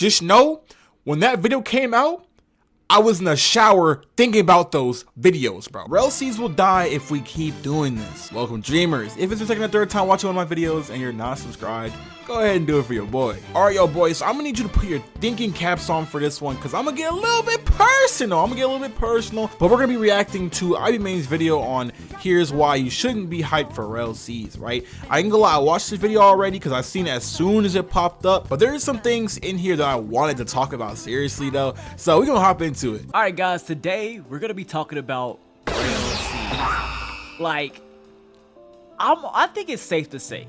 just know when that video came out, I was in the shower thinking about those videos, bro. RELL Seas will die if we keep doing this. Welcome, dreamers. If it's your second or third time watching one of my videos and you're not subscribed, go ahead and do it for your boy. All right, yo, boys, so I'm gonna need you to put your thinking caps on for this one because I'm gonna get a little bit personal. But we're gonna be reacting to IB Main's video on here's why you shouldn't be hyped for RELL Seas, right? I ain't gonna lie, I watched this video already because I seen it as soon as it popped up, but there's some things in here that I wanted to talk about seriously though, so we're gonna hop into it. All right, guys, today we're gonna be talking about RELL Seas. Like, I think it's safe to say,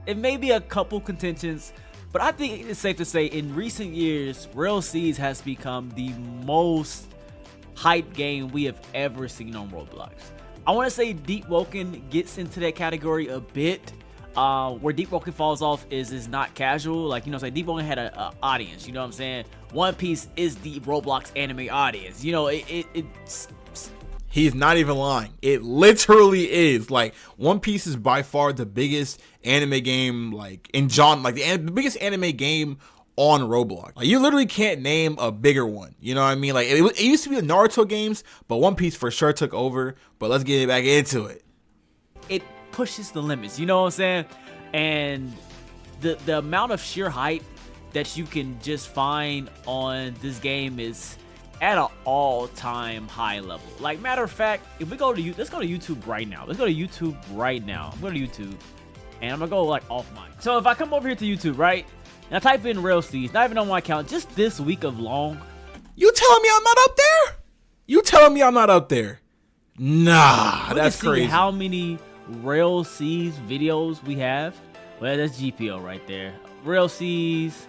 it may be a couple contentions, but I think it's safe to say in recent years, RELL Seas has become the most hype game we have ever seen on Roblox. I want to say Deep Woken gets into that category a bit. Where Deep Woken falls off is not casual. Like, you know, say Deep Woken had an audience. You know what I'm saying? One Piece is the Roblox anime audience. You know, it's He's not even lying. It literally is. Like, One Piece is by far the biggest anime game, like in genre, like the biggest anime game on Roblox. Like, you literally can't name a bigger one. You know what I mean? Like, it used to be the Naruto games, but One Piece for sure took over. But let's get back into it. It pushes the limits. You know what I'm saying? And the amount of sheer hype that you can just find on this game is at an all-time high level. Like, matter of fact, if we go to let's go to YouTube right now. I'm going to YouTube, and I'm gonna go like off mic. So if I come over here to YouTube, right, and I type in RELL Seas, not even on my account, just this week of long. You telling me I'm not up there? You telling me I'm not up there? Nah, that's crazy. How many RELL Seas videos we have? Well, that's GPO right there. RELL Seas.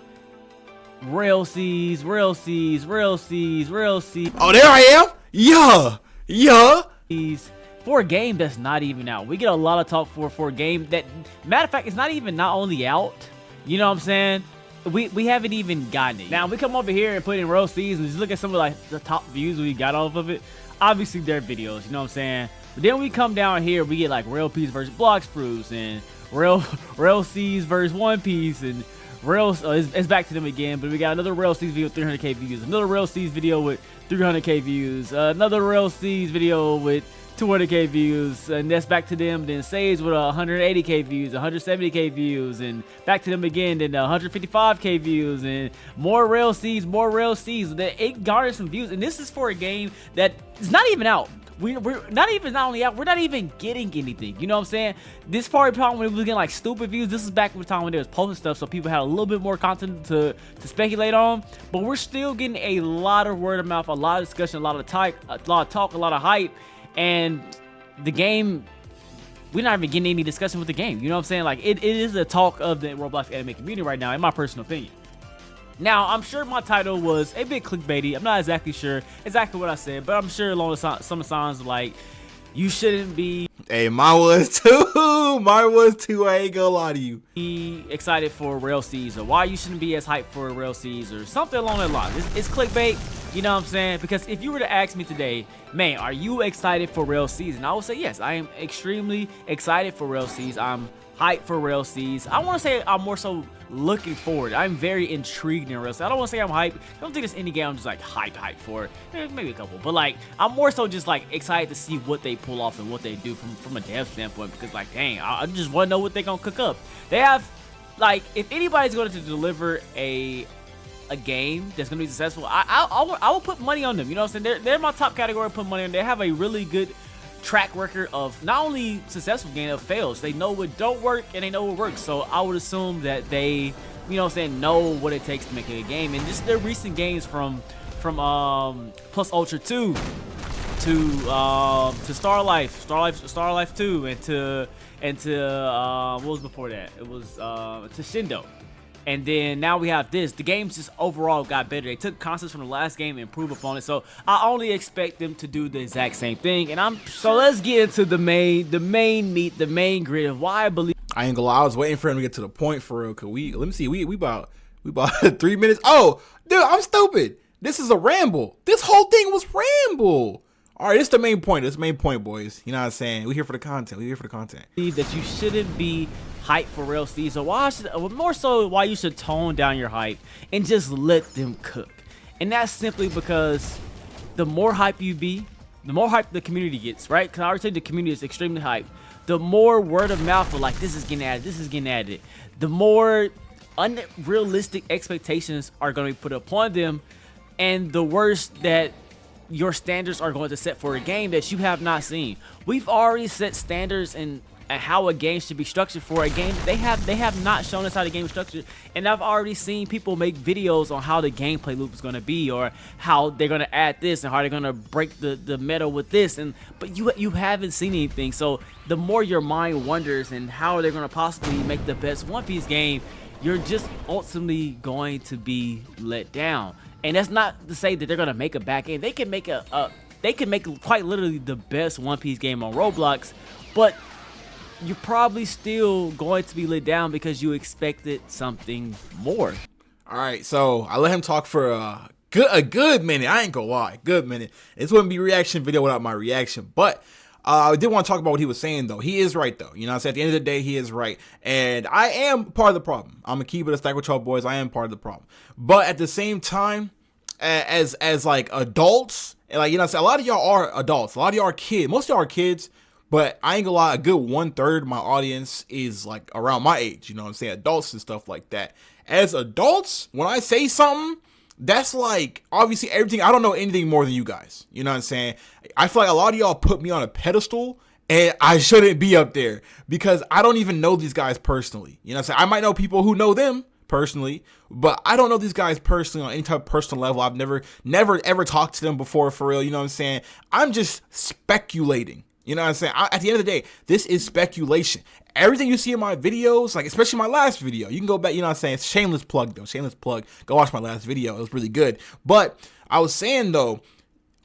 RELL Seas. Oh, there I am. Yeah. For a game that's not even out, we get a lot of talk for a game that, matter of fact, it's not only out. You know what I'm saying? We haven't even gotten it. Now we come over here and put in RELL Seas and just look at some of like the top views we got off of it. Obviously, their videos. You know what I'm saying? But then we come down here, we get like RELL Piece versus Blox Fruits and RELL Seas versus One Piece and it's back to them again, but we got another RELL Seas video with 300k views, another RELL Seas video with 300k views, another RELL Seas video with 200k views, and that's back to them. Then Sage with 180k views, 170k views, and back to them again. Then 155k views, and more RELL Seas. It garnered some views, and this is for a game that is not even out. We're not even getting anything. You know what I'm saying? This part when we was getting like stupid views. This is back in the time when they was posting stuff, so people had a little bit more content to speculate on. But we're still getting a lot of word of mouth, a lot of discussion, a lot of talk, a lot of hype, and the game. We're not even getting any discussion with the game. You know what I'm saying? Like, it is the talk of the Roblox anime community right now, in my personal opinion. Now, I'm sure my title was a bit clickbaity. I'm not exactly sure what I said, but I'm sure along some signs like, you shouldn't be. Hey, mine was too. I ain't gonna lie to you. Be excited for RELL Seas, or why you shouldn't be as hyped for RELL Seas, or something along that line. It's clickbait. You know what I'm saying? Because if you were to ask me today, man, are you excited for RELL Seas? And I would say yes. I am extremely excited for RELL Seas. I'm hyped for RELL Seas. I want to say I'm more so looking forward. I'm very intrigued in RELL Seas. I don't want to say I'm hyped. I don't think there's any game I'm just like hyped for. Maybe a couple, but like I'm more so just like excited to see what they pull off and what they do from a dev standpoint. Because like, dang, I just want to know what they're gonna cook up. They have, like, if anybody's going to deliver a game that's gonna be successful, I will put money on them. You know what I'm saying? They're my top category. Put money on. They have a really good track record of not only successful game of fails. They know what don't work and they know what works. So I would assume that they, you know what I'm saying, know what it takes to make a game. And just their recent games from Plus Ultra 2 to Star Life 2 and to what was before that? It was to Shindo. And then now we have this. The games just overall got better. They took concepts from the last game and improved upon it. So I only expect them to do the exact same thing. And so let's get into the main meat, the main grid of why I believe. I ain't gonna lie, I was waiting for him to get to the point for real. Cause let me see, we about 3 minutes. Oh, dude, I'm stupid. This is a ramble. This whole thing was ramble. All right, this is the main point. This is the main point, boys. You know what I'm saying? We're here for the content. That you shouldn't be hype for RELL Seas, or more so why you should tone down your hype and just let them cook. And that's simply because the more hype you be, the more hype the community gets, right? Because I already said the community is extremely hyped. The more word of mouth of like, this is getting added, this is getting added, the more unrealistic expectations are going to be put upon them, and the worse that your standards are going to set for a game that you have not seen. We've already set standards and how a game should be structured for a game. They have not shown us how the game is structured, and I've already seen people make videos on how the gameplay loop is going to be, or how they're going to add this and how they're going to break the meta with this, but you haven't seen anything. So the more your mind wonders and how they're going to possibly make the best One Piece game, you're just ultimately going to be let down. And that's not to say that they're going to make a bad game. They can make quite literally the best One Piece game on Roblox, but you're probably still going to be let down because you expected something more. All right, so I let him talk for a good minute. I ain't gonna lie, good minute. This wouldn't be a reaction video without my reaction, but I did want to talk about what he was saying, though. He is right, though. You know what I'm saying? At the end of the day, he is right. And I am part of the problem. I'm going to keep it a stack with y'all boys. I am part of the problem. But at the same time, as like adults, and like, you know what I'm saying? A lot of y'all are adults. A lot of y'all are kids. Most of y'all are kids. But I ain't gonna lie, a good 1/3 of my audience is like around my age. You know what I'm saying? Adults and stuff like that. As adults, when I say something, that's like, obviously everything, I don't know anything more than you guys. You know what I'm saying? I feel like a lot of y'all put me on a pedestal, and I shouldn't be up there because I don't even know these guys personally. You know what I'm saying? I might know people who know them personally, but I don't know these guys personally on any type of personal level. I've never ever talked to them before, for real. You know what I'm saying? I'm just speculating. You know what I'm saying? At the end of the day, this is speculation. Everything you see in my videos, like especially my last video, you can go back, you know what I'm saying? It's shameless plug, though. Shameless plug. Go watch my last video. It was really good. But I was saying, though,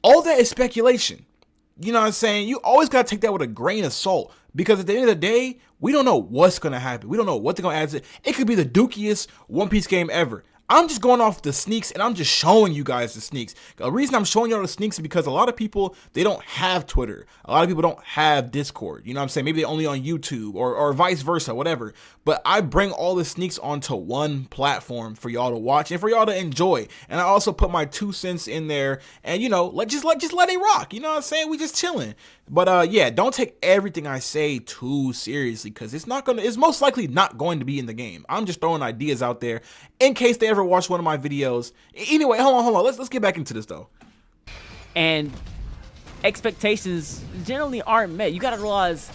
all that is speculation. You know what I'm saying? You always got to take that with a grain of salt, because at the end of the day, we don't know what's going to happen. We don't know what they're going to add to it. It could be the dookiest One Piece game ever. I'm just going off the sneaks, and I'm just showing you guys the sneaks. The reason I'm showing you all the sneaks is because a lot of people, they don't have Twitter. A lot of people don't have Discord. You know what I'm saying? Maybe they're only on YouTube or vice versa, whatever. But I bring all the sneaks onto one platform for y'all to watch and for y'all to enjoy. And I also put my 2 cents in there, and you know, just let it rock. You know what I'm saying? We just chilling. But yeah, don't take everything I say too seriously, because it's most likely not going to be in the game. I'm just throwing ideas out there in case they ever watch one of my videos. Anyway, hold on. Let's get back into this though. And expectations generally aren't met. You gotta realize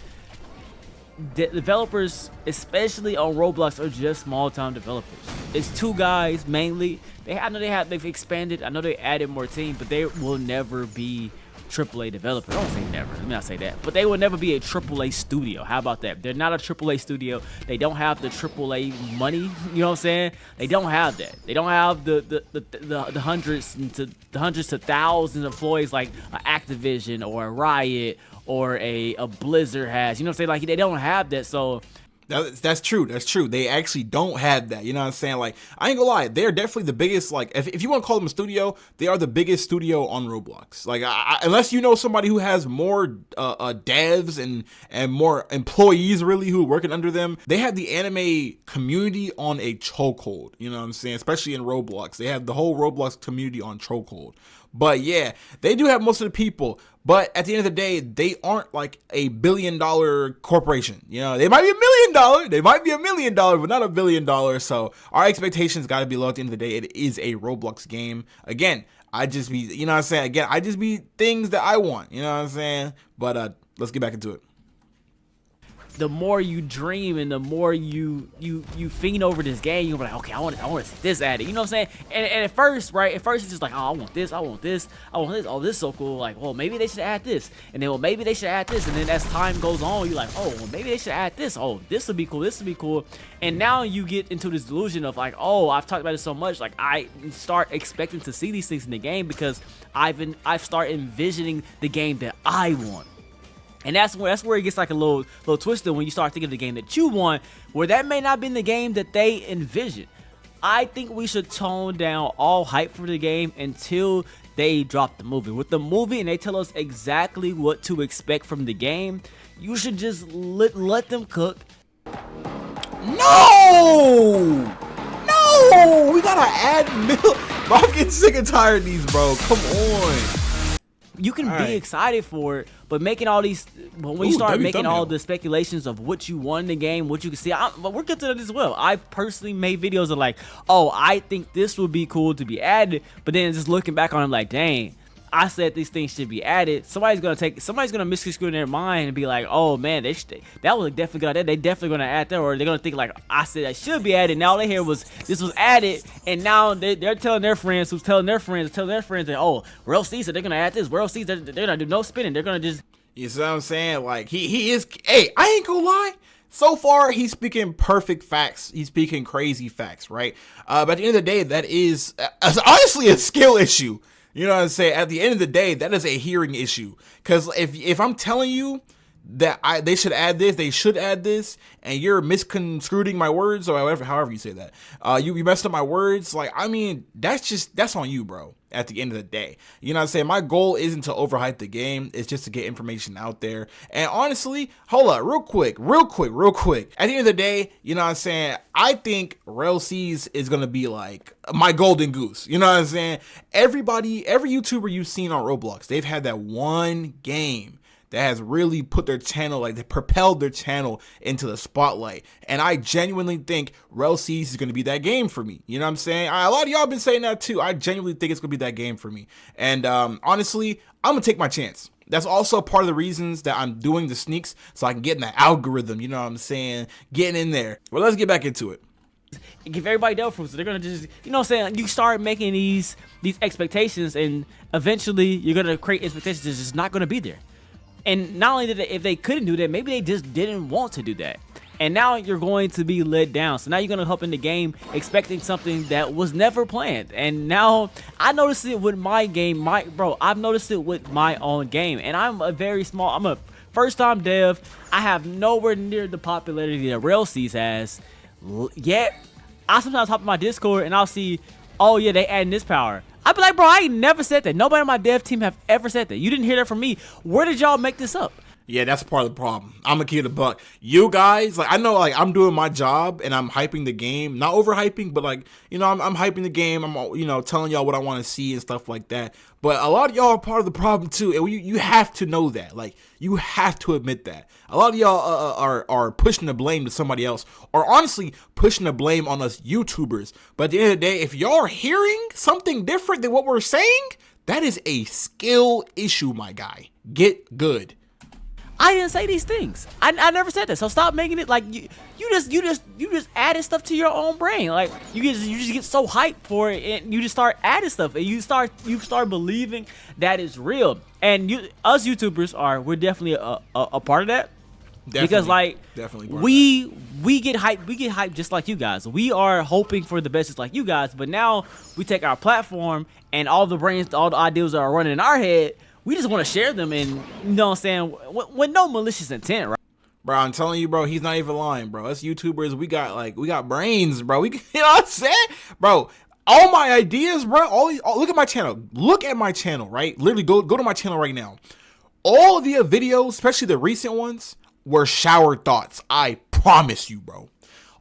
that developers, especially on Roblox, are just small-time developers. It's 2 guys mainly. They've expanded. I know they added more team, but they will never be AAA developer. I don't say never. Let me not say that. But they will never be a AAA studio. How about that? They're not a AAA studio. They don't have the AAA money. You know what I'm saying? They don't have that. They don't have the hundreds to thousands of employees like Activision or a Riot or a Blizzard has. You know what I'm saying? Like, they don't have that. So that's true. That's true. They actually don't have that. You know what I'm saying? Like, I ain't gonna lie. They're definitely the biggest, like, if you want to call them a studio, they are the biggest studio on Roblox. Like, unless you know somebody who has more devs and more employees, really, who are working under them, they have the anime community on a chokehold. You know what I'm saying? Especially in Roblox. They have the whole Roblox community on chokehold. But yeah, they do have most of the people. But at the end of the day, they aren't like a $1 billion corporation. You know, they might be $1 million. They might be $1 million, but not $1 billion. So our expectations got to be low. At the end of the day, it is a Roblox game. Again, I just be, you know what I'm saying? Again, I just be things that I want. You know what I'm saying? But let's get back into it. The more you dream and the more you fiend over this game, you're like, okay, I want to see this added. You know what I'm saying? And at first, right? At first, it's just like, oh, I want this. Oh, this is so cool. Like, well, maybe they should add this. And then, well, maybe they should add this. And then as time goes on, you're like, oh, well, maybe they should add this. Oh, this would be cool. This would be cool. And now you get into this delusion of like, oh, I've talked about it so much. Like, I start expecting to see these things in the game because I've started envisioning the game that I want. And that's where it gets like a little twisted when you start thinking of the game that you want, where that may not be the game that they envision. I think we should tone down all hype for the game until they drop the movie. With the movie and they tell us exactly what to expect from the game, you should just let them cook. No! No! We gotta add milk. Bro, I'm getting sick and tired of these, bro. Come on. You can be excited for it, but making all these, when you start making all the speculations of what you want in the game, what you can see, but we're getting to that as well. I've personally made videos of like, oh, I think this would be cool to be added, but then just looking back on it like, dang, I said these things should be added. Somebody's gonna misconstrue in their mind and be like, oh man, that was definitely good idea. They definitely gonna add that, or they're gonna think like, I said that should be added. Now they hear this was added, and now they're telling their friends, who's telling their friends, that, oh, RELL Seas said they're gonna add this. RELL Seas, they're gonna do no spinning. They're gonna just. You see what I'm saying? Like he is. Hey, I ain't gonna lie. So far, he's speaking perfect facts. He's speaking crazy facts, right? But at the end of the day, that is honestly a skill issue. You know what I'm saying? At the end of the day, that is a hearing issue. Because if I'm telling you that they should add this, and you're misconstruing my words, or however you say that, you messed up my words. Like, I mean, that's on you, bro. At the end of the day, you know what I'm saying? My goal isn't to overhype the game. It's just to get information out there. And honestly, hold up, real quick. At the end of the day, you know what I'm saying? I think RELL Seas is going to be like my golden goose. You know what I'm saying? Every YouTuber you've seen on Roblox, they've had that one game that has really put their channel, like they propelled their channel into the spotlight. And I genuinely think RELL Seas is going to be that game for me. You know what I'm saying? A lot of y'all been saying that too. I genuinely think it's going to be that game for me. And honestly, I'm going to take my chance. That's also part of the reasons that I'm doing the sneaks, so I can get in the algorithm, you know what I'm saying? Getting in there. Well, let's get back into it. Give everybody dough fruits. So they're gonna just, you know what I'm saying? You start making these expectations, and eventually you're gonna create expectations that's just not gonna be there. And not only that, if they couldn't do that, maybe they just didn't want to do that. And now you're going to be let down. So now you're going to hop in the game expecting something that was never planned. And now I noticed it with my game. I've noticed it with my own game. And I'm a first-time dev. I have nowhere near the popularity that RELL Seas has. Yet, I sometimes hop in my Discord and I'll see, oh yeah, they adding this power. I'd be like, bro, I ain't never said that. Nobody on my dev team have ever said that. You didn't hear that from me. Where did y'all make this up? Yeah, that's part of the problem. I'm gonna keep it a buck. You guys, like, I know, like, I'm doing my job and I'm hyping the game, not overhyping, but like, you know, I'm hyping the game. I'm, you know, telling y'all what I want to see and stuff like that. But a lot of y'all are part of the problem too, and you have to know that. Like, you have to admit that. A lot of y'all are pushing the blame to somebody else, or honestly pushing the blame on us YouTubers. But at the end of the day, if y'all are hearing something different than what we're saying, that is a skill issue, my guy. Get good. I didn't say these things. I never said that. So stop making it like you just added stuff to your own brain. Like you just get so hyped for it, and you just start adding stuff, and you start believing that it's real. And us YouTubers we're definitely a part of that. Definitely, because like we get hyped just like you guys. We are hoping for the best just like you guys, but now we take our platform and all the ideas that are running in our head. We just want to share them, and you know what I'm saying, with no malicious intent, right? Bro, I'm telling you, bro, he's not even lying, bro. Us YouTubers, we got brains, bro. You know what I'm saying? Bro, all my ideas, bro, look at my channel. Look at my channel, right? Literally, go to my channel right now. All of the videos, especially the recent ones, were shower thoughts. I promise you, bro.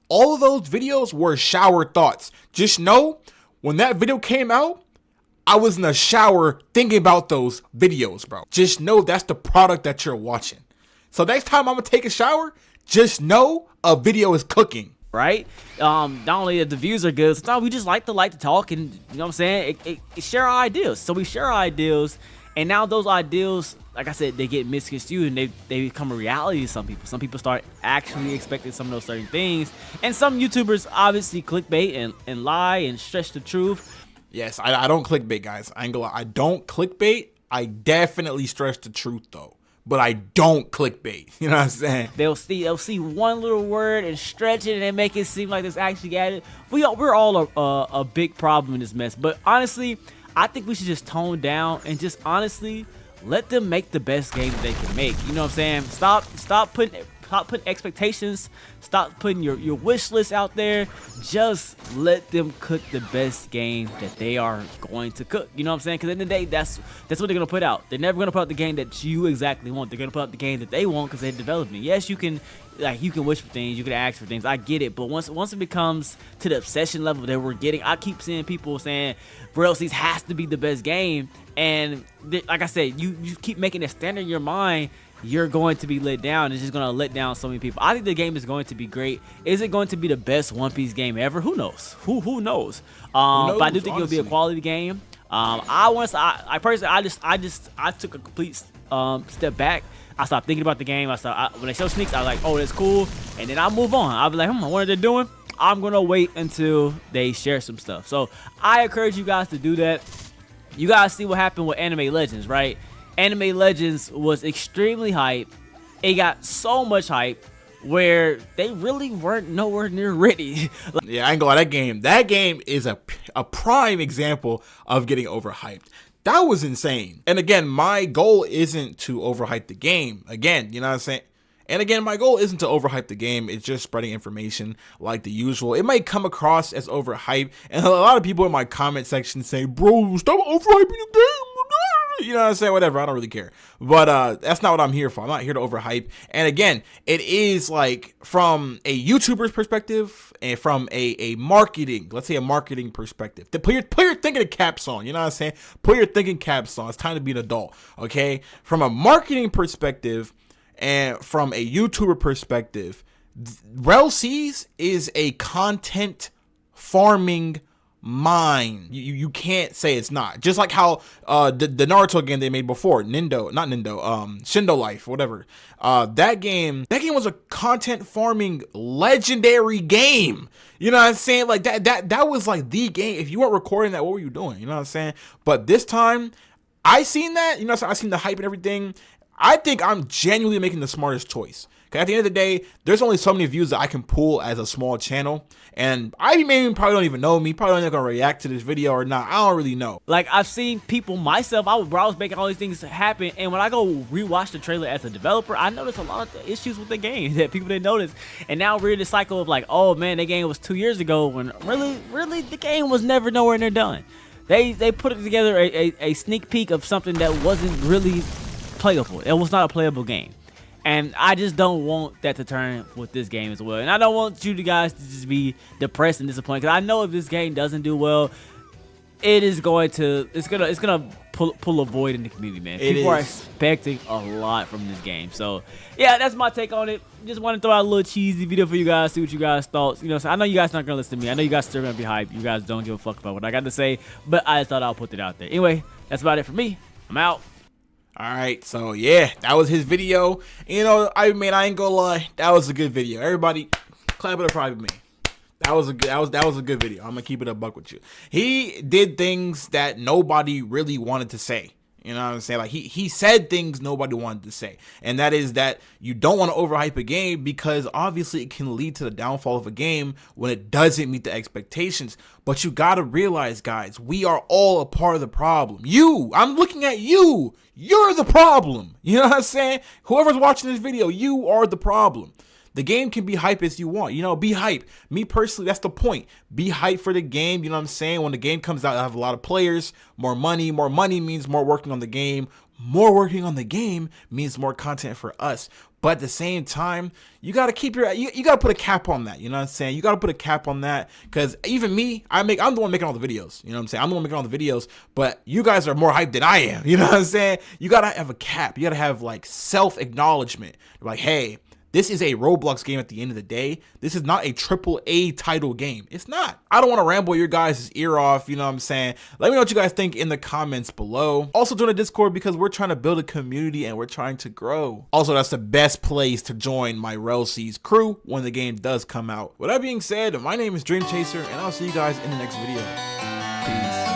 All of those videos were shower thoughts. Just know, when that video came out, I was in the shower thinking about those videos, bro. Just know that's the product that you're watching. So next time I'm gonna take a shower, just know a video is cooking. Right? Not only that the views are good, sometimes we just like to talk, and you know what I'm saying? It share our ideas. So we share our ideas, and now those ideas, like I said, they get misconstrued and they become a reality to some people. Some people start actually expecting some of those certain things. And some YouTubers obviously clickbait and lie and stretch the truth. Yes, I don't clickbait, guys. I ain't gonna lie. I don't clickbait. I definitely stretch the truth, though. But I don't clickbait. You know what I'm saying? They'll see one little word and stretch it and make it seem like it's actually added. We're all a big problem in this mess. But honestly, I think we should just tone down and just honestly let them make the best game they can make. You know what I'm saying? Stop stop putting expectations, stop putting your wish list out there. Just let them cook the best game that they are going to cook. You know what I'm saying? Because at the end of the day, that's what they're gonna put out. They're never gonna put out the game that you exactly want. They're gonna put out the game that they want because they're developing it. Yes, you can wish for things, you can ask for things. I get it, but once it becomes to the obsession level that we're getting, I keep seeing people saying RELL Seas has to be the best game, and like I said, you keep making a standard in your mind, you're going to be let down. It's just going to let down so many people. I think the game is going to be great. Is it going to be the best One Piece game ever? Who knows? Who knows? But I do think it'll be a quality game. I personally, I took a complete step back. I stopped thinking about the game. When they show sneaks, I was like, oh, that's cool, and then I'll move on. I'll be like, I wonder what they're doing. I'm gonna wait until they share some stuff. So I encourage you guys to do that. You guys see what happened with Anime Legends, right? Anime Legends was extremely hype. It got so much hype where they really weren't nowhere near ready. Yeah, I ain't gonna lie, that game is a prime example of getting overhyped. That was insane. And again, my goal isn't to overhype the game. Again, you know what I'm saying? And again, my goal isn't to overhype the game. It's just spreading information like the usual. It might come across as overhyped, and a lot of people in my comment section say, bro, stop overhyping the game. You know what I'm saying? Whatever, I don't really care. But that's not what I'm here for. I'm not here to overhype. And again, it is like from a YouTuber's perspective and from a marketing, let's say a marketing perspective. Put your thinking caps on, you know what I'm saying? Put your thinking caps on. It's time to be an adult, okay? From a marketing perspective and from a YouTuber perspective, RELL Seas is a content farming mine. You can't say it's not. Just like how the Naruto game they made before, Shindo Life, whatever. That game was a content farming legendary game. You know what I'm saying? Like that was like the game. If you weren't recording that, what were you doing? You know what I'm saying? But this time, I seen that. You know, I seen the hype and everything. I think I'm genuinely making the smartest choice. At the end of the day, there's only so many views that I can pull as a small channel, and probably don't even know me, probably not gonna react to this video or not. I don't really know. Like, I've seen people myself, I was making all these things happen, and when I go rewatch the trailer as a developer, I noticed a lot of issues with the game that people didn't notice. And now we're in the cycle of like, oh man, that game was 2 years ago, when really the game was never nowhere near done. They put it together a sneak peek of something that wasn't really playable. It was not a playable game. And I just don't want that to turn with this game as well. And I don't want you guys to just be depressed and disappointed, because I know if this game doesn't do well, it's gonna pull a void in the community, man. People are expecting a lot from this game. So yeah, that's my take on it. Just want to throw out a little cheesy video for you guys, see what you guys thought. You know, so I know you guys not gonna listen to me. I know you guys still gonna be hyped. You guys don't give a fuck about what I got to say, but I just thought I'll put it out there. Anyway, that's about it for me. I'm out. Alright, so yeah, that was his video. You know, I ain't gonna lie, that was a good video. Everybody, clap it up for me. That was a good video. I'm gonna keep it a buck with you. He did things that nobody really wanted to say. You know what I'm saying? Like he said things nobody wanted to say. And that is that you don't want to overhype a game, because obviously it can lead to the downfall of a game when it doesn't meet the expectations. But you got to realize, guys, we are all a part of the problem. I'm looking at you. You're the problem. You know what I'm saying? Whoever's watching this video, you are the problem. The game can be hype as you want. You know, be hype. Me personally, that's the point. Be hype for the game. You know what I'm saying? When the game comes out, I have a lot of players, more money. More money means more working on the game. More working on the game means more content for us. But at the same time, you got to keep you got to put a cap on that. You know what I'm saying? You got to put a cap on that, because even me, I'm the one making all the videos. You know what I'm saying? I'm the one making all the videos, but you guys are more hyped than I am. You know what I'm saying? You got to have a cap. You got to have like self-acknowledgement. Like, hey, this is a Roblox game at the end of the day. This is not a AAA title game. It's not. I don't want to ramble your guys' ear off, you know what I'm saying? Let me know what you guys think in the comments below. Also join the Discord, because we're trying to build a community and we're trying to grow. Also, that's the best place to join my RELL Seas crew when the game does come out. With that being said, my name is Dream Chaser, and I'll see you guys in the next video. Peace.